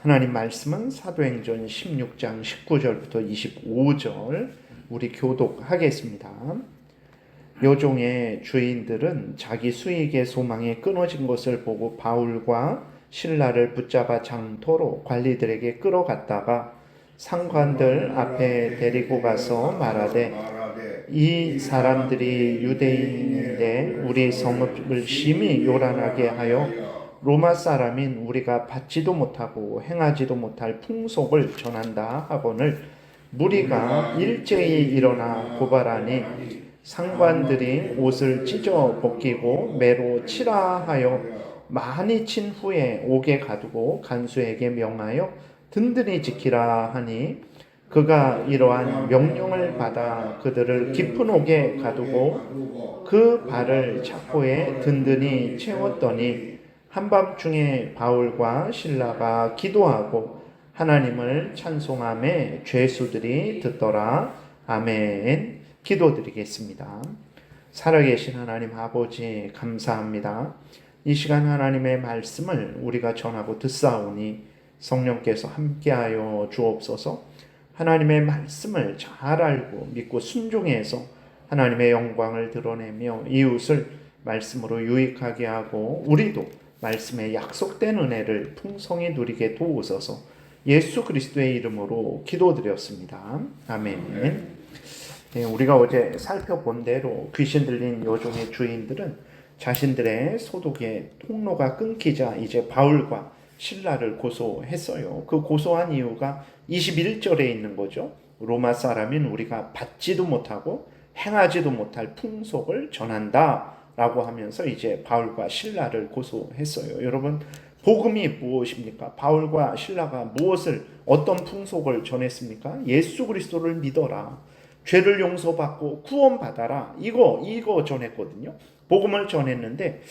하나님 말씀은 사도행전 16장 19절부터 25절 우리 교독하겠습니다. 요종의 주인들은 자기 수익의 소망이 끊어진 것을 보고 바울과 실라를 붙잡아 장토로 관리들에게 끌어갔다가 상관들 앞에 데리고 가서 말하되, 이 사람들이 유대인인데 우리 성읍을 심히 요란하게 하여 로마 사람인 우리가 받지도 못하고 행하지도 못할 풍속을 전한다 하거늘 무리가 일제히 일어나 고발하니 상관들이 옷을 찢어 벗기고 매로 치라 하여 많이 친 후에 옥에 가두고 간수에게 명하여 든든히 지키라 하니 그가 이러한 명령을 받아 그들을 깊은 옥에 가두고 그 발을 착고에 든든히 채웠더니 한밤중에 바울과 실라가 기도하고 하나님을 찬송하며 죄수들이 듣더라. 아멘. 기도드리겠습니다. 살아계신 하나님 아버지 감사합니다. 이 시간 하나님의 말씀을 우리가 전하고 듣사오니 성령께서 함께하여 주옵소서. 하나님의 말씀을 잘 알고 믿고 순종해서 하나님의 영광을 드러내며 이웃을 말씀으로 유익하게 하고 우리도 말씀에 약속된 은혜를 풍성히 누리게 도우소서. 예수 그리스도의 이름으로 기도드렸습니다. 아멘. 네, 우리가 어제 살펴본 대로 귀신 들린 요종의 주인들은 자신들의 소득의 통로가 끊기자 이제 바울과 실라를 고소했어요. 그 고소한 이유가 21절에 있는 거죠. 로마 사람인 우리가 받지도 못하고 행하지도 못할 풍속을 전한다 라고 하면서 이제 바울과 실라를 고소했어요. 여러분, 복음이 무엇입니까? 바울과 실라가 어떤 풍속을 전했습니까? 예수 그리스도를 믿어라, 죄를 용서받고 구원받아라, 이거 전했거든요. 복음을 전했는데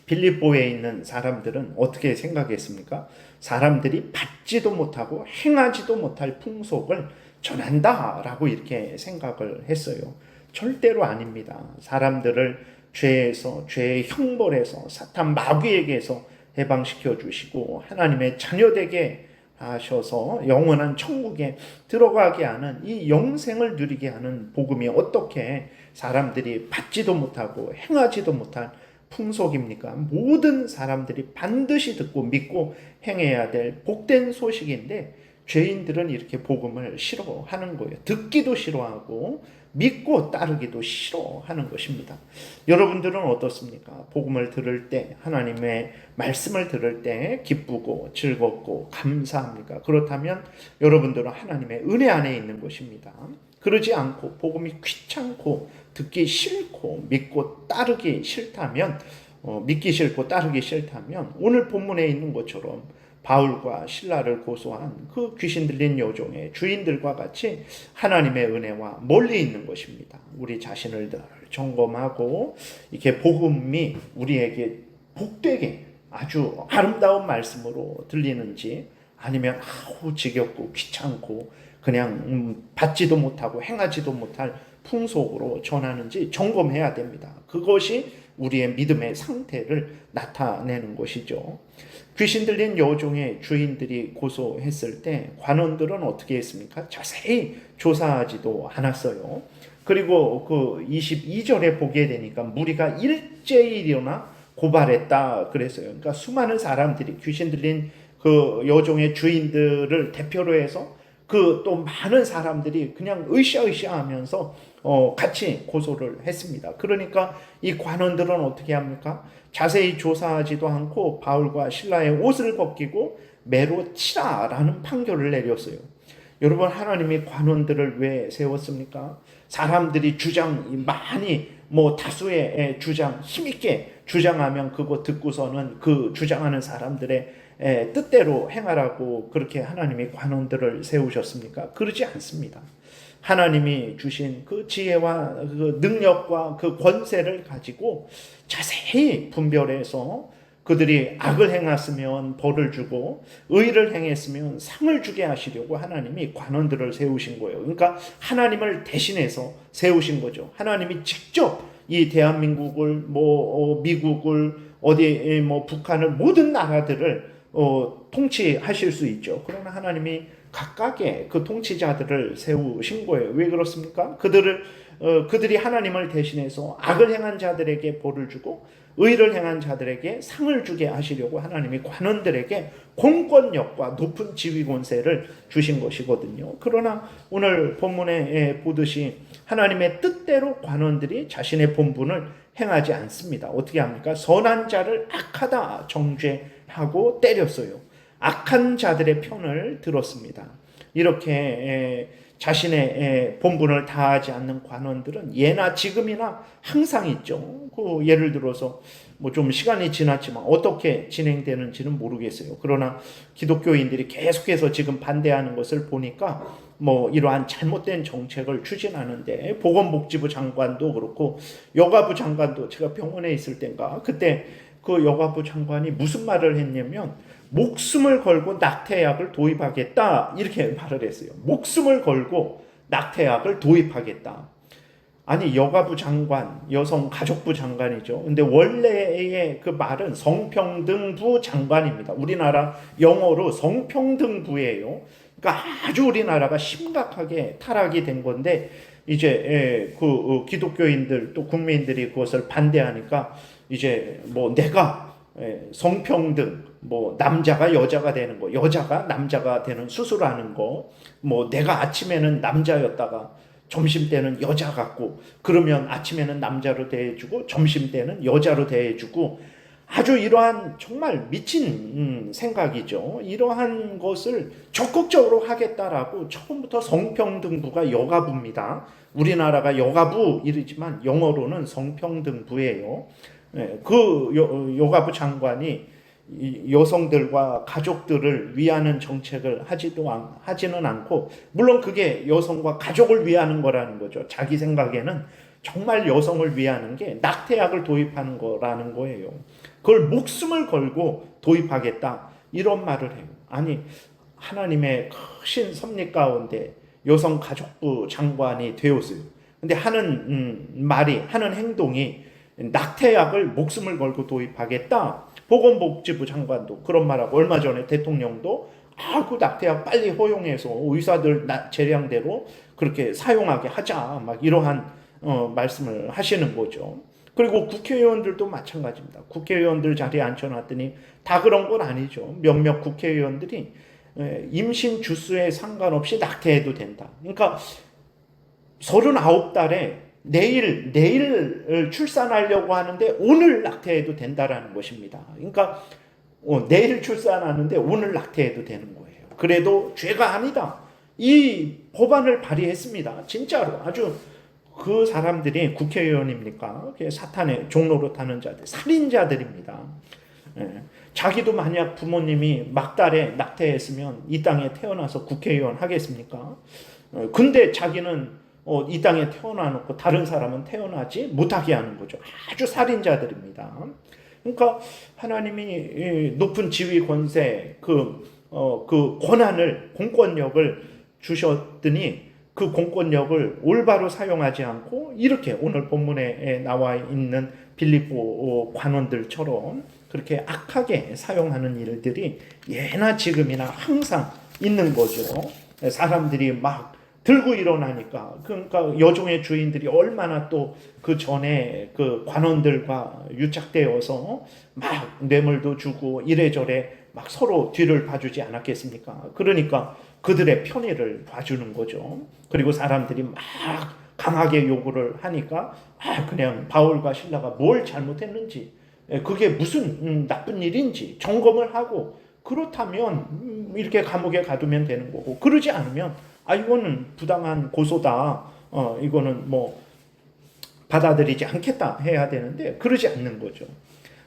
빌립보에 있는 사람들은 어떻게 생각했습니까? 사람들이 받지도 못하고 행하지도 못할 풍속을 전한다라고 이렇게 생각을 했어요. 절대로 아닙니다. 사람들을 죄에서, 죄의 형벌에서, 사탄 마귀에게서 해방시켜 주시고 하나님의 자녀되게 하셔서 영원한 천국에 들어가게 하는, 이 영생을 누리게 하는 복음이 어떻게 사람들이 받지도 못하고 행하지도 못할 풍속입니까? 모든 사람들이 반드시 듣고 믿고 행해야 될 복된 소식인데 죄인들은 이렇게 복음을 싫어하는 거예요. 듣기도 싫어하고 믿고 따르기도 싫어하는 것입니다. 여러분들은 어떻습니까? 복음을 들을 때, 하나님의 말씀을 들을 때 기쁘고 즐겁고 감사합니까? 그렇다면 여러분들은 하나님의 은혜 안에 있는 것입니다. 그러지 않고 복음이 귀찮고 듣기 싫고 믿고 따르기 싫다면, 믿기 싫고 따르기 싫다면 오늘 본문에 있는 것처럼 바울과 실라를 고소한 그 귀신 들린 요종의 주인들과 같이 하나님의 은혜와 멀리 있는 것입니다. 우리 자신을 늘 점검하고 이렇게 복음이 우리에게 복되게 아주 아름다운 말씀으로 들리는지, 아니면 지겹고 귀찮고 그냥 받지도 못하고 행하지도 못할 풍속으로 전하는지 점검해야 됩니다. 그것이 우리의 믿음의 상태를 나타내는 것이죠. 귀신 들린 여종의 주인들이 고소했을 때 관원들은 어떻게 했습니까? 자세히 조사하지도 않았어요. 그리고 그 22절에 보게 되니까 무리가 일제히 일어나 고발했다 그랬어요. 그러니까 수많은 사람들이 귀신 들린 그 여종의 주인들을 대표로 해서 그 또 많은 사람들이 그냥 으쌰으쌰 하면서 같이 고소를 했습니다. 그러니까 이 관원들은 어떻게 합니까? 자세히 조사하지도 않고 바울과 실라의 옷을 벗기고 매로 치라라는 판결을 내렸어요. 여러분, 하나님이 관원들을 왜 세웠습니까? 사람들이 많이 다수의 주장, 힘있게 주장하면 그거 듣고서는 그 주장하는 사람들의 뜻대로 행하라고 그렇게 하나님이 관원들을 세우셨습니까? 그러지 않습니다. 하나님이 주신 그 지혜와 그 능력과 그 권세를 가지고 자세히 분별해서 그들이 악을 행했으면 벌을 주고 의를 행했으면 상을 주게 하시려고 하나님이 관원들을 세우신 거예요. 그러니까 하나님을 대신해서 세우신 거죠. 하나님이 직접 이 대한민국을 미국을 북한을 모든 나라들을 통치하실 수 있죠. 그러나 하나님이 각각의 그 통치자들을 세우신 거예요. 왜 그렇습니까? 그들이 하나님을 대신해서 악을 행한 자들에게 벌을 주고 의를 행한 자들에게 상을 주게 하시려고 하나님이 관원들에게 공권력과 높은 지휘 권세를 주신 것이거든요. 그러나 오늘 본문에 보듯이 하나님의 뜻대로 관원들이 자신의 본분을 행하지 않습니다. 어떻게 합니까? 선한 자를 악하다 정죄하고 때렸어요. 악한 자들의 편을 들었습니다. 이렇게 자신의 본분을 다하지 않는 관원들은 예나 지금이나 항상 있죠. 예를 들어서 뭐 좀 시간이 지났지만 어떻게 진행되는지는 모르겠어요. 그러나 기독교인들이 계속해서 지금 반대하는 것을 보니까 뭐 이러한 잘못된 정책을 추진하는데, 보건복지부 장관도 그렇고 여가부 장관도, 제가 병원에 있을 때인가 그때 그 여가부 장관이 무슨 말을 했냐면 목숨을 걸고 낙태약을 도입하겠다 이렇게 말을 했어요. 목숨을 걸고 낙태약을 도입하겠다. 아니, 여가부 장관, 여성가족부 장관이죠. 근데 원래의 그 말은 성평등부 장관입니다. 우리나라 영어로 성평등부예요. 그러니까 아주 우리나라가 심각하게 타락이 된 건데, 이제 기독교인들 또 국민들이 그것을 반대하니까 이제 뭐 내가 성평등, 뭐 남자가 여자가 되는 거, 여자가 남자가 되는 수술하는 거, 뭐 내가 아침에는 남자였다가 점심 때는 여자 같고, 그러면 아침에는 남자로 대해주고 점심 때는 여자로 대해주고, 아주 이러한 정말 미친 생각이죠. 이러한 것을 적극적으로 하겠다라고 처음부터 성평등부가 여가부입니다. 우리나라가 여가부 이르지만 영어로는 성평등부예요. 그 여가부 장관이 여성들과 가족들을 위하는 정책을 하지는 않고, 물론 그게 여성과 가족을 위하는 거라는 거죠. 자기 생각에는 정말 여성을 위하는 게 낙태약을 도입하는 거라는 거예요. 그걸 목숨을 걸고 도입하겠다 이런 말을 해요. 아니, 하나님의 크신 섭리 가운데 여성가족부 장관이 되었어요. 근데 하는 말이, 하는 행동이 낙태약을 목숨을 걸고 도입하겠다. 보건복지부 장관도 그런 말하고, 얼마 전에 대통령도 그 낙태약 빨리 허용해서 의사들 재량대로 그렇게 사용하게 하자, 막 이러한 말씀을 하시는 거죠. 그리고 국회의원들도 마찬가지입니다. 국회의원들 자리에 앉혀놨더니 다 그런 건 아니죠. 몇몇 국회의원들이 임신 주수에 상관없이 낙태해도 된다. 그러니까 39달에 내일 출산하려고 하는데 오늘 낙태해도 된다라는 것입니다. 그러니까 내일 출산하는데 오늘 낙태해도 되는 거예요. 그래도 죄가 아니다. 이 법안을 발의했습니다. 진짜로 아주 그 사람들이 국회의원입니까? 사탄의 종로로 타는 자들, 살인자들입니다. 자기도 만약 부모님이 막달에 낙태했으면 이 땅에 태어나서 국회의원 하겠습니까? 근데 자기는 이 땅에 태어나놓고 다른 사람은 태어나지 못하게 하는 거죠. 아주 살인자들입니다. 그러니까 하나님이 높은 지위 권세, 그 권한을, 공권력을 주셨더니 그 공권력을 올바로 사용하지 않고 이렇게 오늘 본문에 나와 있는 빌립보 관원들처럼 그렇게 악하게 사용하는 일들이 예나 지금이나 항상 있는 거죠. 사람들이 막 들고 일어나니까, 그러니까 여종의 주인들이 얼마나 또 그 전에 그 관원들과 유착되어서 막 뇌물도 주고 이래저래 막 서로 뒤를 봐주지 않았겠습니까? 그러니까 그들의 편의를 봐주는 거죠. 그리고 사람들이 막 강하게 요구를 하니까 그냥 바울과 실라가 뭘 잘못했는지, 그게 무슨 나쁜 일인지 점검을 하고, 그렇다면 이렇게 감옥에 가두면 되는 거고, 그러지 않으면 이거는 부당한 고소다, 이거는 뭐 받아들이지 않겠다 해야 되는데 그러지 않는 거죠.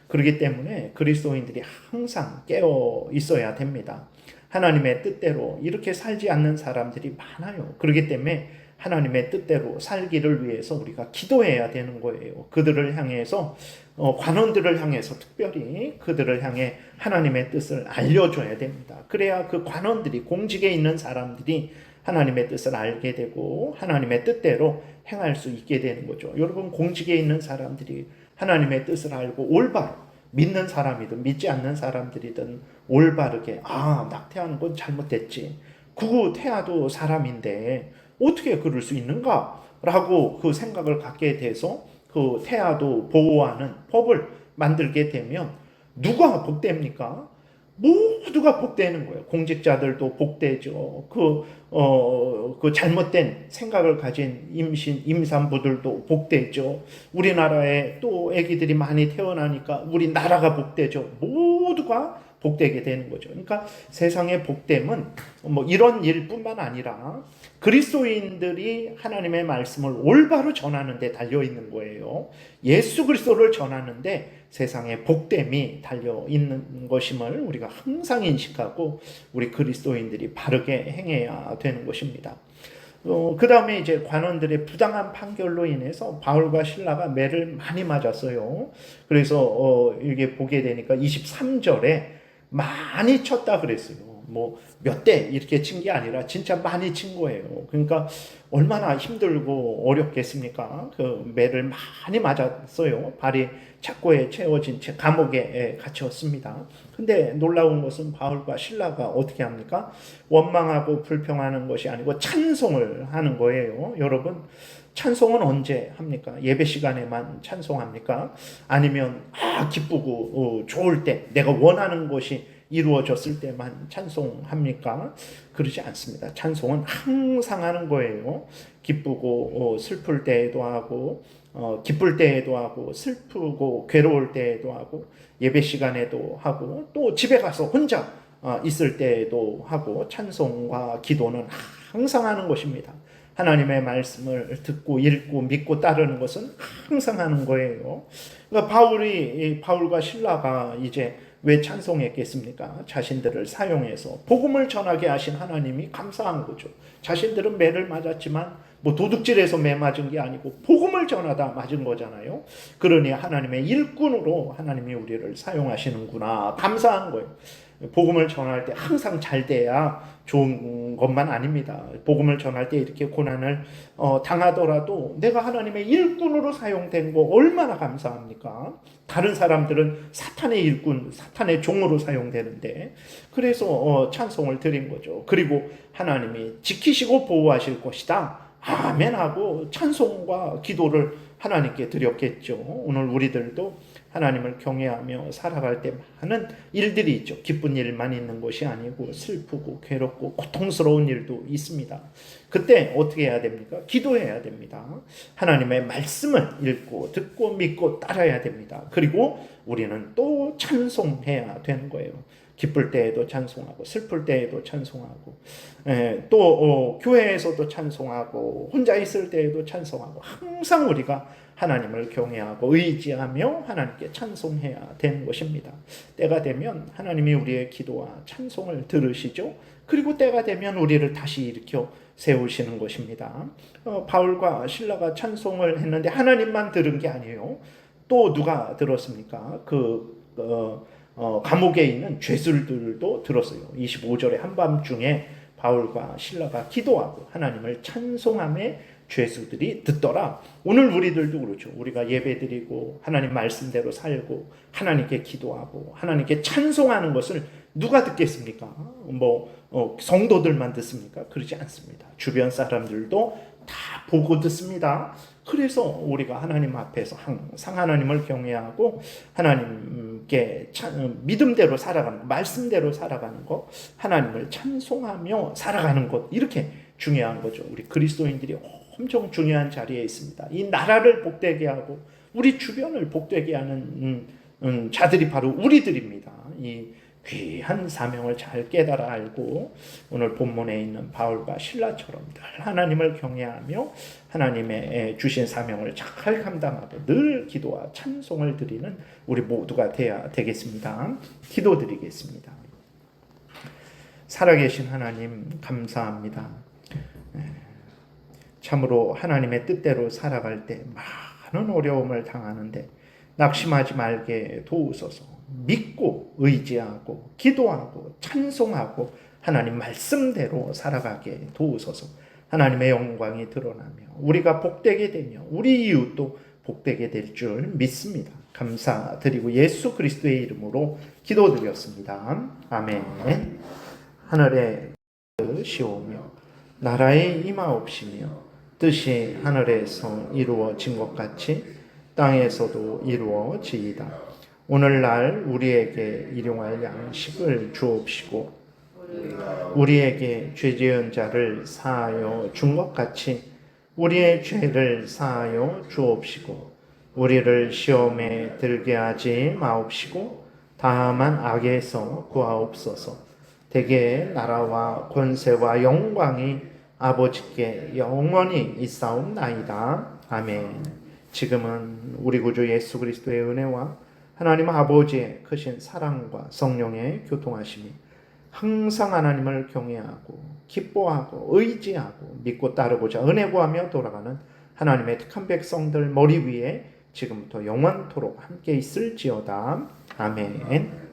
그렇기 때문에 그리스도인들이 항상 깨어 있어야 됩니다. 하나님의 뜻대로 이렇게 살지 않는 사람들이 많아요. 그렇기 때문에 하나님의 뜻대로 살기를 위해서 우리가 기도해야 되는 거예요. 그들을 향해서, 관원들을 향해서 특별히 그들을 향해 하나님의 뜻을 알려줘야 됩니다. 그래야 그 관원들이, 공직에 있는 사람들이 하나님의 뜻을 알게 되고 하나님의 뜻대로 행할 수 있게 되는 거죠. 여러분, 공직에 있는 사람들이 하나님의 뜻을 알고 올바로 믿는 사람이든 믿지 않는 사람들이든 올바르게 낙태하는 건 잘못됐지. 그 태아도 사람인데 어떻게 그럴 수 있는가? 라고 그 생각을 갖게 돼서 그 태아도 보호하는 법을 만들게 되면 누가 복됩니까? 모두가 복되는 거예요. 공직자들도 복되죠. 그 잘못된 생각을 가진 임산부들도 복되죠. 우리나라에 또 아기들이 많이 태어나니까 우리 나라가 복되죠. 모두가 복되게 되는 거죠. 그러니까 세상의 복됨은 뭐 이런 일뿐만 아니라 그리스도인들이 하나님의 말씀을 올바로 전하는 데 달려 있는 거예요. 예수 그리스도를 전하는데 세상에 복됨이 달려 있는 것임을 우리가 항상 인식하고 우리 그리스도인들이 바르게 행해야 되는 것입니다. 그 다음에 이제 관원들의 부당한 판결로 인해서 바울과 실라가 매를 많이 맞았어요. 그래서 이게 보게 되니까 23절에 많이 쳤다 그랬어요. 뭐 몇 대 이렇게 친 게 아니라 진짜 많이 친 거예요. 그러니까 얼마나 힘들고 어렵겠습니까? 그 매를 많이 맞았어요. 발이 착고에 채워진 채 감옥에 갇혔습니다. 근데 놀라운 것은 바울과 실라가 어떻게 합니까? 원망하고 불평하는 것이 아니고 찬송을 하는 거예요. 여러분, 찬송은 언제 합니까? 예배 시간에만 찬송합니까? 아니면 기쁘고 좋을 때, 내가 원하는 것이 이루어졌을 때만 찬송합니까? 그러지 않습니다. 찬송은 항상 하는 거예요. 기쁘고 슬플 때에도 하고 기쁠 때에도 하고 슬프고 괴로울 때에도 하고 예배 시간에도 하고 또 집에 가서 혼자 있을 때에도 하고 찬송과 기도는 항상 하는 것입니다. 하나님의 말씀을 듣고 읽고 믿고 따르는 것은 항상 하는 거예요. 그러니까 바울과 실라가 이제 왜 찬송했겠습니까? 자신들을 사용해서 복음을 전하게 하신 하나님이 감사한 거죠. 자신들은 매를 맞았지만 뭐 도둑질해서 매 맞은 게 아니고 복음을 전하다 맞은 거잖아요. 그러니 하나님의 일꾼으로 하나님이 우리를 사용하시는구나 감사한 거예요. 복음을 전할 때 항상 잘 돼야 좋은 것만 아닙니다. 복음을 전할 때 이렇게 고난을 당하더라도 내가 하나님의 일꾼으로 사용된 거 얼마나 감사합니까? 다른 사람들은 사탄의 일꾼, 사탄의 종으로 사용되는데 그래서 찬송을 드린 거죠. 그리고 하나님이 지키시고 보호하실 것이다. 아멘하고 찬송과 기도를 하나님께 드렸겠죠. 오늘 우리들도 하나님을 경외하며 살아갈 때 많은 일들이 있죠. 기쁜 일만 있는 것이 아니고 슬프고 괴롭고 고통스러운 일도 있습니다. 그때 어떻게 해야 됩니까? 기도해야 됩니다. 하나님의 말씀을 읽고 듣고 믿고 따라야 됩니다. 그리고 우리는 또 찬송해야 되는 거예요. 기쁠 때에도 찬송하고 슬플 때에도 찬송하고 또 교회에서도 찬송하고 혼자 있을 때에도 찬송하고 항상 우리가 하나님을 경외하고 의지하며 하나님께 찬송해야 되는 것입니다. 때가 되면 하나님이 우리의 기도와 찬송을 들으시죠. 그리고 때가 되면 우리를 다시 일으켜 세우시는 것입니다. 바울과 실라가 찬송을 했는데 하나님만 들은 게 아니에요. 또 누가 들었습니까? 감옥에 있는 죄수들도 들었어요. 25절에 한밤중에 바울과 실라가 기도하고 하나님을 찬송함에 죄수들이 듣더라. 오늘 우리들도 그렇죠. 우리가 예배드리고 하나님 말씀대로 살고 하나님께 기도하고 하나님께 찬송하는 것을 누가 듣겠습니까? 성도들만 듣습니까? 그러지 않습니다. 주변 사람들도 다 보고 듣습니다. 그래서 우리가 하나님 앞에서 항상 하나님을 경외하고 하나님께 믿음대로 살아가는 것, 말씀대로 살아가는 것, 하나님을 찬송하며 살아가는 것, 이렇게 중요한 거죠. 우리 그리스도인들이 엄청 중요한 자리에 있습니다. 이 나라를 복되게 하고 우리 주변을 복되게 하는 자들이 바로 우리들입니다. 이 귀한 사명을 잘 깨달아 알고 오늘 본문에 있는 바울과 실라처럼 늘 하나님을 경외하며 하나님의 주신 사명을 잘 감당하고 늘 기도와 찬송을 드리는 우리 모두가 되어야 되겠습니다. 기도드리겠습니다. 살아계신 하나님 감사합니다. 참으로 하나님의 뜻대로 살아갈 때 많은 어려움을 당하는데 낙심하지 말게 도우소서. 믿고 의지하고 기도하고 찬송하고 하나님 말씀대로 살아가게 도우소서. 하나님의 영광이 드러나며 우리가 복되게 되며 우리 이웃도 복되게 될 줄 믿습니다. 감사드리고 예수 그리스도의 이름으로 기도드렸습니다. 아멘. 하늘에 시오며 나라의 임하옵시며 뜻이 하늘에서 이루어진 것 같이 땅에서도 이루어지이다. 오늘날 우리에게 일용할 양식을 주옵시고 우리에게 죄 지은 자를 사하여 준 것 같이 우리의 죄를 사하여 주옵시고 우리를 시험에 들게 하지 마옵시고 다만 악에서 구하옵소서. 대개 나라와 권세와 영광이 아버지께 영원히 있사옵나이다. 아멘. 지금은 우리 구주 예수 그리스도의 은혜와 하나님 아버지의 크신 사랑과 성령의 교통하심이 항상 하나님을 경외하고 기뻐하고 의지하고 믿고 따르고자 은혜 구하며 돌아가는 하나님의 택한 백성들 머리 위에 지금부터 영원토록 함께 있을지어다. 아멘.